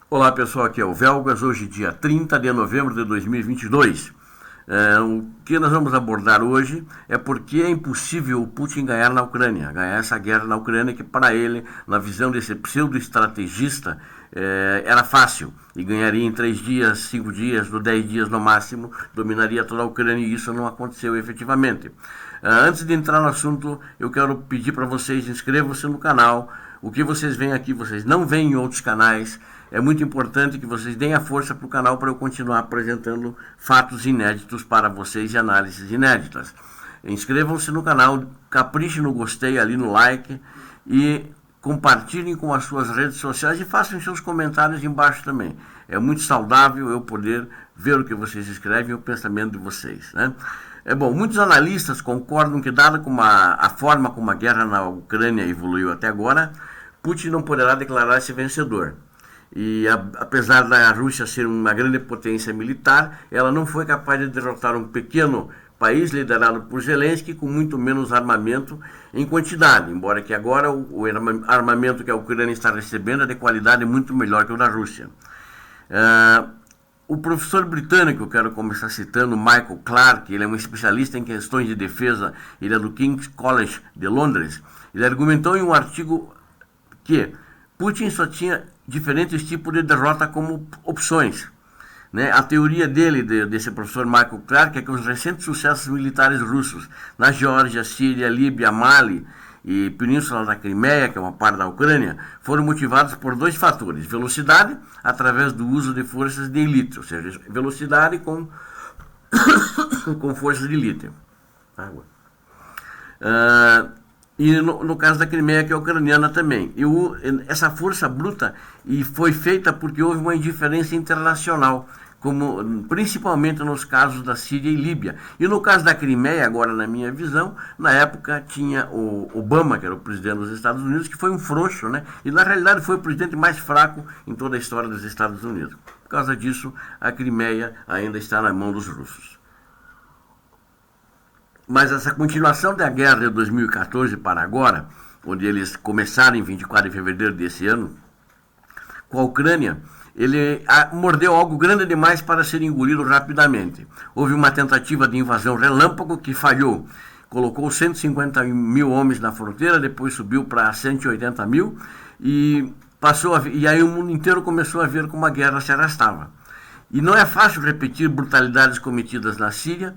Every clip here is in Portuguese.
Olá pessoal, aqui é o Velgas, hoje dia 30 de novembro de 2022. O que nós vamos abordar hoje é porque é impossível o Putin ganhar na Ucrânia, ganhar essa guerra na Ucrânia que para ele, na visão desse pseudo-estrategista, era fácil e ganharia em 3 dias, 5 dias, ou 10 dias no máximo, dominaria toda a Ucrânia e isso não aconteceu efetivamente. Antes de entrar no assunto, eu quero pedir para vocês, inscrevam-se no canal. O que vocês veem aqui, vocês não veem em outros canais. É muito importante que vocês deem a força para o canal para eu continuar apresentando fatos inéditos para vocês e análises inéditas. Inscrevam-se no canal, caprichem no gostei ali no like e compartilhem com as suas redes sociais e façam seus comentários embaixo também. É muito saudável eu poder ver o que vocês escrevem e o pensamento de vocês, né? Muitos analistas concordam que, dada como a forma como a guerra na Ucrânia evoluiu até agora, Putin não poderá declarar-se vencedor. E apesar da Rússia ser uma grande potência militar, ela não foi capaz de derrotar um pequeno país liderado por Zelensky com muito menos armamento em quantidade, embora que agora o armamento que a Ucrânia está recebendo é de qualidade muito melhor que o da Rússia. O professor britânico, eu quero começar citando, Michael Clarke, ele é um especialista em questões de defesa, ele é do King's College de Londres. Ele argumentou em um artigo que Putin só tinha diferentes tipos de derrota como opções, né? A teoria desse professor Michael Clarke, é que os recentes sucessos militares russos na Geórgia, Síria, Líbia, Mali e Península da Crimeia, que é uma parte da Ucrânia, foram motivados por dois fatores: velocidade, através do uso de forças de elite, ou seja, velocidade com forças de elite. Água. E no caso da Crimeia, que é ucraniana também. Essa força bruta foi feita porque houve uma indiferença internacional, principalmente nos casos da Síria e Líbia. E no caso da Crimeia, agora na minha visão, na época tinha o Obama, que era o presidente dos Estados Unidos, que foi um frouxo, né? E na realidade foi o presidente mais fraco em toda a história dos Estados Unidos. Por causa disso, a Crimeia ainda está na mão dos russos. Mas essa continuação da guerra de 2014 para agora, onde eles começaram em 24 de fevereiro desse ano, com a Ucrânia, ele mordeu algo grande demais para ser engolido rapidamente. Houve uma tentativa de invasão relâmpago que falhou. Colocou 150 mil homens na fronteira, depois subiu para 180 mil e aí o mundo inteiro começou a ver como a guerra se arrastava. E não é fácil repetir brutalidades cometidas na Síria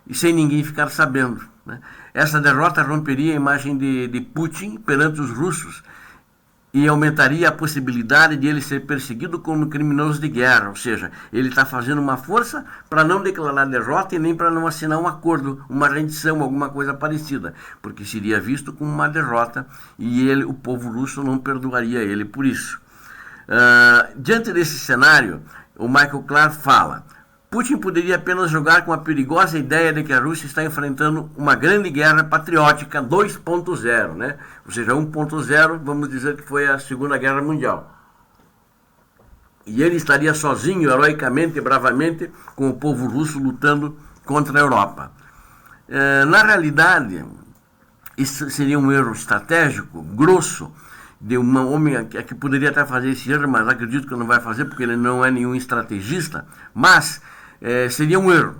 e sem ninguém ficar sabendo, né? Essa derrota romperia a imagem de Putin perante os russos e aumentaria a possibilidade de ele ser perseguido como criminoso de guerra, ou seja, ele está fazendo uma força para não declarar derrota e nem para não assinar um acordo, uma rendição, alguma coisa parecida, porque seria visto como uma derrota e o povo russo não perdoaria ele por isso. Diante desse cenário, o Michael Clarke fala: Putin poderia apenas jogar com a perigosa ideia de que a Rússia está enfrentando uma grande guerra patriótica 2.0, né? Ou seja, 1.0, vamos dizer que foi a Segunda Guerra Mundial. E ele estaria sozinho, heroicamente e bravamente, com o povo russo lutando contra a Europa. Na realidade, isso seria um erro estratégico, grosso, de um homem que poderia até fazer esse erro, mas acredito que não vai fazer, porque ele não é nenhum estrategista, mas seria um erro,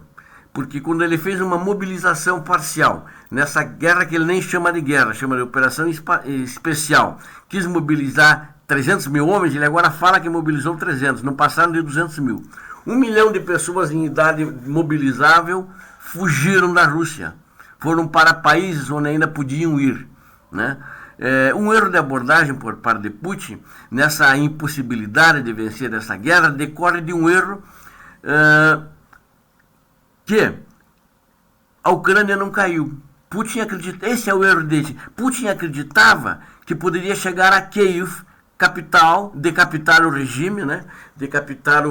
porque quando ele fez uma mobilização parcial, nessa guerra que ele nem chama de guerra, chama de operação especial, quis mobilizar 300 mil homens, ele agora fala que mobilizou 300, não passaram de 200 mil. 1 milhão de pessoas em idade mobilizável fugiram da Rússia, foram para países onde ainda podiam ir, né? Um erro de abordagem por parte de Putin nessa impossibilidade de vencer essa guerra decorre de um erro que a Ucrânia não caiu. Esse é o erro dele. Putin acreditava que poderia chegar a Kiev, capital, decapitar o regime, né? Decapitar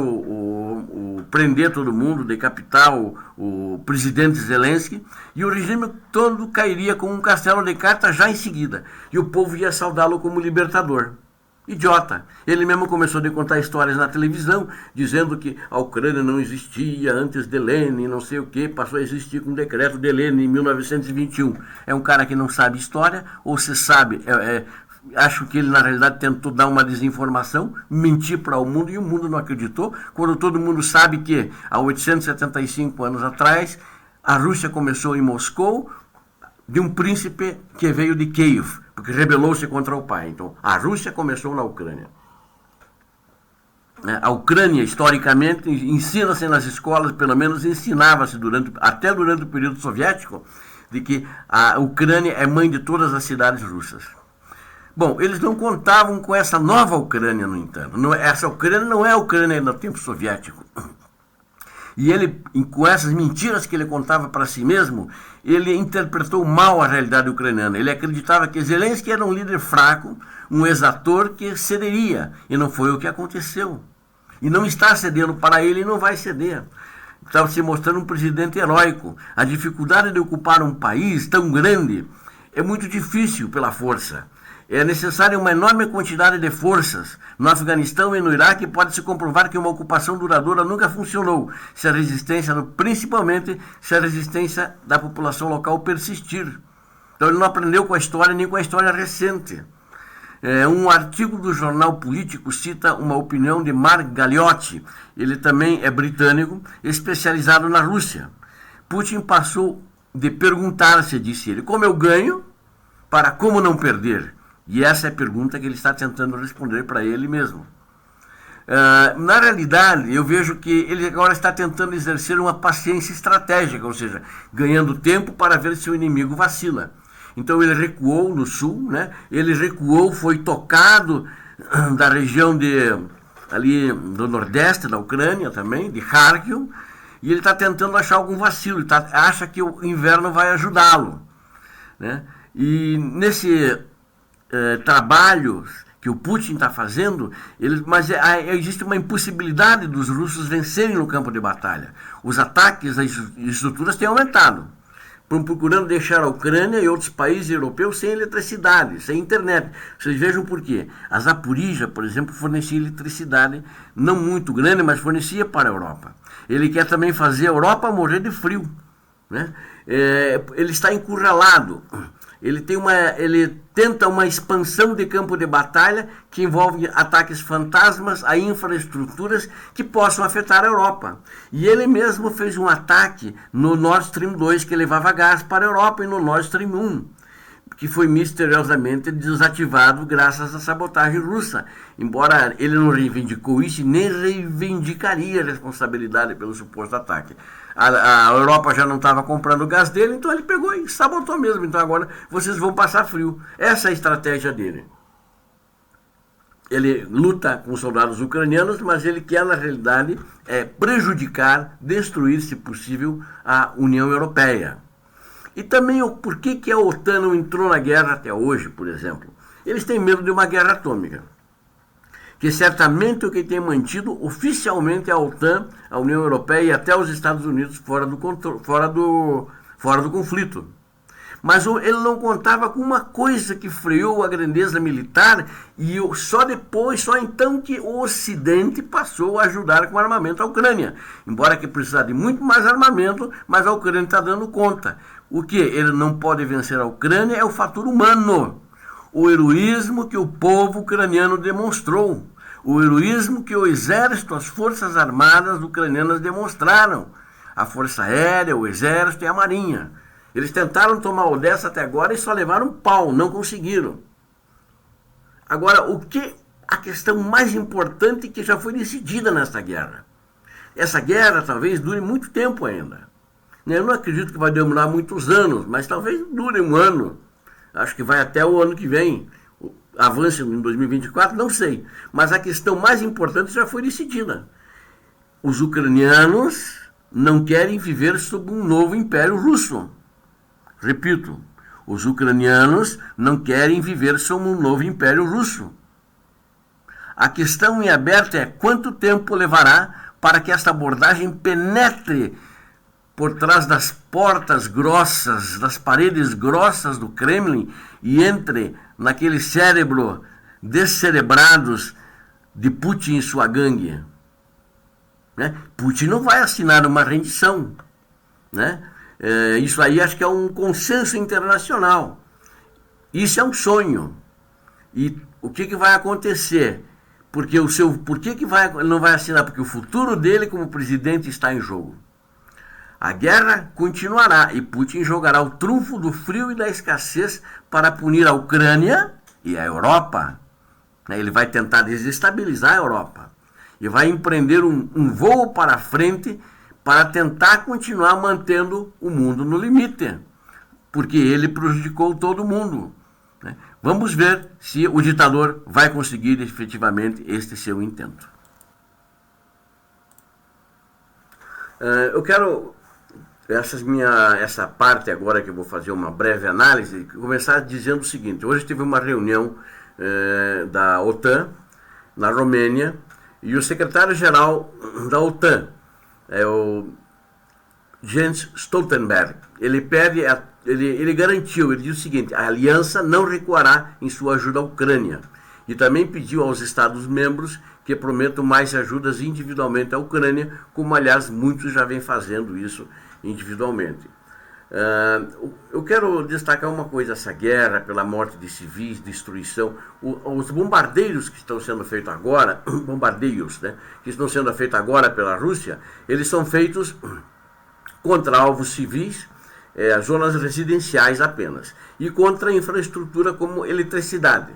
prender todo mundo, decapitar o presidente Zelensky, e o regime todo cairia como um castelo de cartas já em seguida, e o povo ia saudá-lo como libertador. Idiota. Ele mesmo começou a contar histórias na televisão, dizendo que a Ucrânia não existia antes de Lenin, não sei o que, passou a existir com o decreto de Lenin em 1921. É um cara que não sabe história, ou se sabe, Acho que ele, na realidade, tentou dar uma desinformação, mentir para o mundo, e o mundo não acreditou, quando todo mundo sabe que, há 875 anos atrás, a Rússia começou em Moscou, de um príncipe que veio de Kiev, porque rebelou-se contra o pai. Então, a Rússia começou na Ucrânia. A Ucrânia, historicamente, ensina-se nas escolas, pelo menos ensinava-se até durante o período soviético, de que a Ucrânia é mãe de todas as cidades russas. Bom, eles não contavam com essa nova Ucrânia, no entanto. Essa Ucrânia não é a Ucrânia do tempo soviético. E ele, com essas mentiras que ele contava para si mesmo, ele interpretou mal a realidade ucraniana. Ele acreditava que Zelensky era um líder fraco, um exator que cederia. E não foi o que aconteceu. E não está cedendo para ele e não vai ceder. Estava se mostrando um presidente heróico. A dificuldade de ocupar um país tão grande é muito difícil pela força. É necessária uma enorme quantidade de forças. No Afeganistão e no Iraque pode-se comprovar que uma ocupação duradoura nunca funcionou, principalmente se a resistência da população local persistir. Então ele não aprendeu com a história, nem com a história recente. Um artigo do jornal Político cita uma opinião de Mark Galeotti. Ele também é britânico, especializado na Rússia. Putin passou de perguntar-se, disse ele, como eu ganho, para como não perder. E essa é a pergunta que ele está tentando responder para ele mesmo. Na realidade, eu vejo que ele agora está tentando exercer uma paciência estratégica, ou seja, ganhando tempo para ver se o inimigo vacila. Então ele recuou no sul, né? Ele recuou, foi tocado da região ali do nordeste da Ucrânia também, de Kharkiv, e ele está tentando achar algum vacilo, acha que o inverno vai ajudá-lo, né? E nesse trabalho que o Putin está fazendo, mas existe uma impossibilidade dos russos vencerem no campo de batalha. Os ataques às estruturas têm aumentado, procurando deixar a Ucrânia e outros países europeus sem eletricidade, sem internet. Vocês vejam por quê. A Zaporizhzhia, por exemplo, fornecia eletricidade, não muito grande, mas fornecia para a Europa. Ele quer também fazer a Europa morrer de frio, né? Ele está encurralado. Ele tenta uma expansão de campo de batalha que envolve ataques fantasmas a infraestruturas que possam afetar a Europa. E ele mesmo fez um ataque no Nord Stream 2 que levava gás para a Europa e no Nord Stream 1, que foi misteriosamente desativado graças à sabotagem russa. Embora ele não reivindicou isso, nem reivindicaria a responsabilidade pelo suposto ataque. A Europa já não estava comprando o gás dele, então ele pegou e sabotou mesmo. Então agora vocês vão passar frio. Essa é a estratégia dele. Ele luta com os soldados ucranianos, mas ele quer, na realidade, prejudicar, destruir, se possível, a União Europeia. E também por que a OTAN não entrou na guerra até hoje, por exemplo? Eles têm medo de uma guerra atômica, que certamente o que tem mantido oficialmente a OTAN, a União Europeia e até os Estados Unidos fora do conflito. Mas ele não contava com uma coisa que freou a grandeza militar, e só então que o Ocidente passou a ajudar com armamento a Ucrânia. Embora que precisasse de muito mais armamento, mas a Ucrânia está dando conta. O que ele não pode vencer a Ucrânia é o fator humano. O heroísmo que o povo ucraniano demonstrou. O heroísmo que o exército, as forças armadas ucranianas demonstraram. A força aérea, o exército e a marinha. Eles tentaram tomar Odessa até agora e só levaram pau, não conseguiram. Agora, a questão mais importante que já foi decidida nesta guerra. Essa guerra talvez dure muito tempo ainda. Eu não acredito que vai demorar muitos anos, mas talvez dure um ano. Acho que vai até o ano que vem. Avance em 2024, não sei. Mas a questão mais importante já foi decidida. Os ucranianos não querem viver sob um novo império russo. Repito, os ucranianos não querem viver sob um novo império russo. A questão em aberto é quanto tempo levará para que esta abordagem penetre por trás das portas grossas, das paredes grossas do Kremlin e entre naquele cérebro descerebrados de Putin e sua gangue. Né? Putin não vai assinar uma rendição, né? Isso aí acho que é um consenso internacional. Isso é um sonho. E o que vai acontecer? Porque por que ele não vai assinar? Porque o futuro dele como presidente está em jogo. A guerra continuará e Putin jogará o trunfo do frio e da escassez para punir a Ucrânia e a Europa. Ele vai tentar desestabilizar a Europa e vai empreender um voo para frente para tentar continuar mantendo o mundo no limite, porque ele prejudicou todo mundo. Vamos ver se o ditador vai conseguir efetivamente este seu intento. Eu quero, essa parte agora que eu vou fazer uma breve análise, começar dizendo o seguinte. Hoje teve uma reunião da OTAN na Romênia e o secretário-geral da OTAN, o Jens Stoltenberg, ele garantiu, ele disse o seguinte: a aliança não recuará em sua ajuda à Ucrânia, e também pediu aos Estados-membros que prometam mais ajudas individualmente à Ucrânia, como aliás muitos já vêm fazendo isso individualmente. Eu quero destacar uma coisa: essa guerra pela morte de civis, destruição, os bombardeios que estão sendo feitos agora, que estão sendo feitos agora pela Rússia, eles são feitos contra alvos civis, zonas residenciais apenas, e contra a infraestrutura como eletricidade.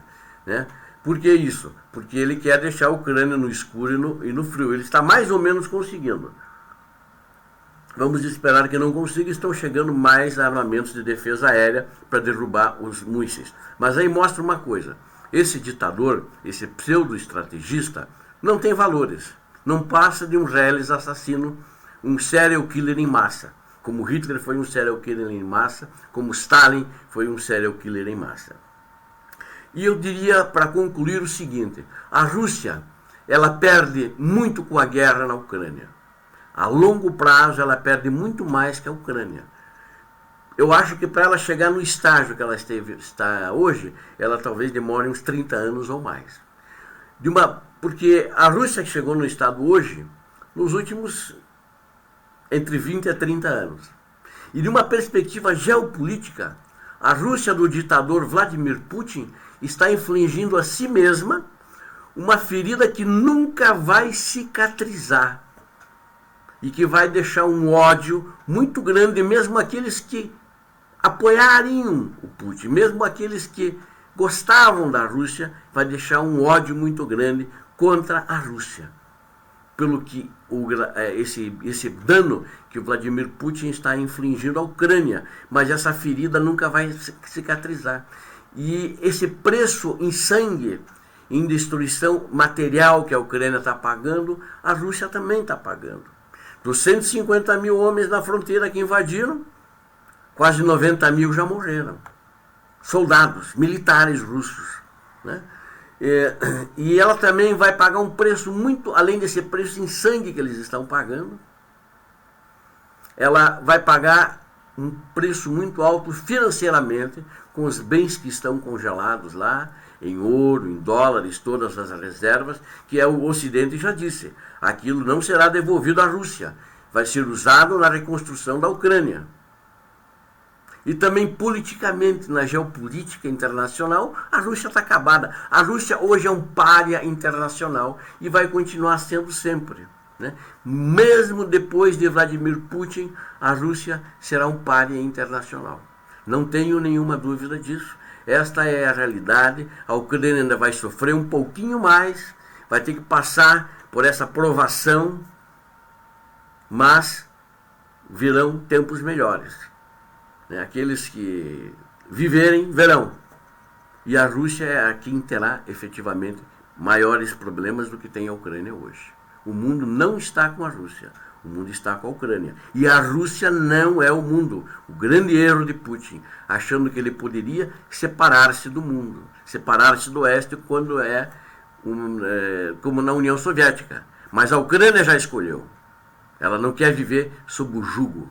Por que isso? Porque ele quer deixar a Ucrânia no escuro e no frio. Ele está mais ou menos conseguindo. Vamos esperar que não consiga. Estão chegando mais armamentos de defesa aérea para derrubar os mísseis. Mas aí mostra uma coisa: esse ditador, esse pseudo-estrategista, não tem valores. Não passa de um reles assassino, um serial killer em massa. Como Hitler foi um serial killer em massa, como Stalin foi um serial killer em massa. E eu diria, para concluir, o seguinte: a Rússia, ela perde muito com a guerra na Ucrânia. A longo prazo, ela perde muito mais que a Ucrânia. Eu acho que para ela chegar no estágio que ela está hoje, ela talvez demore uns 30 anos ou mais. Porque a Rússia que chegou no estado hoje, nos últimos entre 20 a 30 anos. E de uma perspectiva geopolítica, a Rússia do ditador Vladimir Putin está infligindo a si mesma uma ferida que nunca vai cicatrizar e que vai deixar um ódio muito grande, mesmo aqueles que apoiariam o Putin, mesmo aqueles que gostavam da Rússia, vai deixar um ódio muito grande contra a Rússia, pelo que esse dano que o Vladimir Putin está infligindo à Ucrânia, mas essa ferida nunca vai cicatrizar. E esse preço em sangue, em destruição material que a Ucrânia está pagando, a Rússia também está pagando. Dos 150 mil homens na fronteira que invadiram, quase 90 mil já morreram. Soldados, militares russos. E ela também vai pagar um preço muito, além desse preço em sangue que eles estão pagando, ela vai pagar um preço muito alto financeiramente com os bens que estão congelados lá, em ouro, em dólares, todas as reservas, que o Ocidente já disse. Aquilo não será devolvido à Rússia, vai ser usado na reconstrução da Ucrânia. E também politicamente, na geopolítica internacional, a Rússia está acabada. A Rússia hoje é um pária internacional e vai continuar sendo sempre. Mesmo depois de Vladimir Putin, a Rússia será um pária internacional. Não tenho nenhuma dúvida disso. Esta é a realidade. A Ucrânia ainda vai sofrer um pouquinho mais, vai ter que passar por essa provação, mas virão tempos melhores. Aqueles que viverem, verão. E a Rússia é quem terá efetivamente maiores problemas do que tem a Ucrânia hoje. O mundo não está com a Rússia, o mundo está com a Ucrânia. E a Rússia não é o mundo. O grande erro de Putin, achando que ele poderia separar-se do mundo, separar-se do Oeste quando como na União Soviética. Mas a Ucrânia já escolheu. Ela não quer viver sob o jugo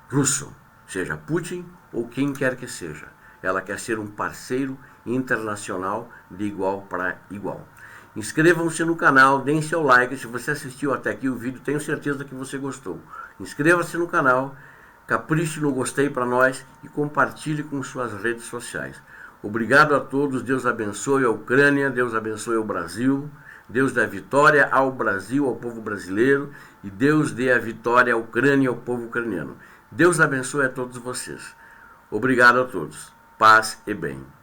russo, seja Putin ou quem quer que seja. Ela quer ser um parceiro internacional de igual para igual. Inscrevam-se no canal, deem seu like. Se você assistiu até aqui o vídeo, tenho certeza que você gostou. Inscreva-se no canal, capriche no gostei para nós e compartilhe com suas redes sociais. Obrigado a todos, Deus abençoe a Ucrânia, Deus abençoe o Brasil, Deus dê a vitória ao Brasil, ao povo brasileiro, e Deus dê a vitória à Ucrânia e ao povo ucraniano. Deus abençoe a todos vocês. Obrigado a todos. Paz e bem.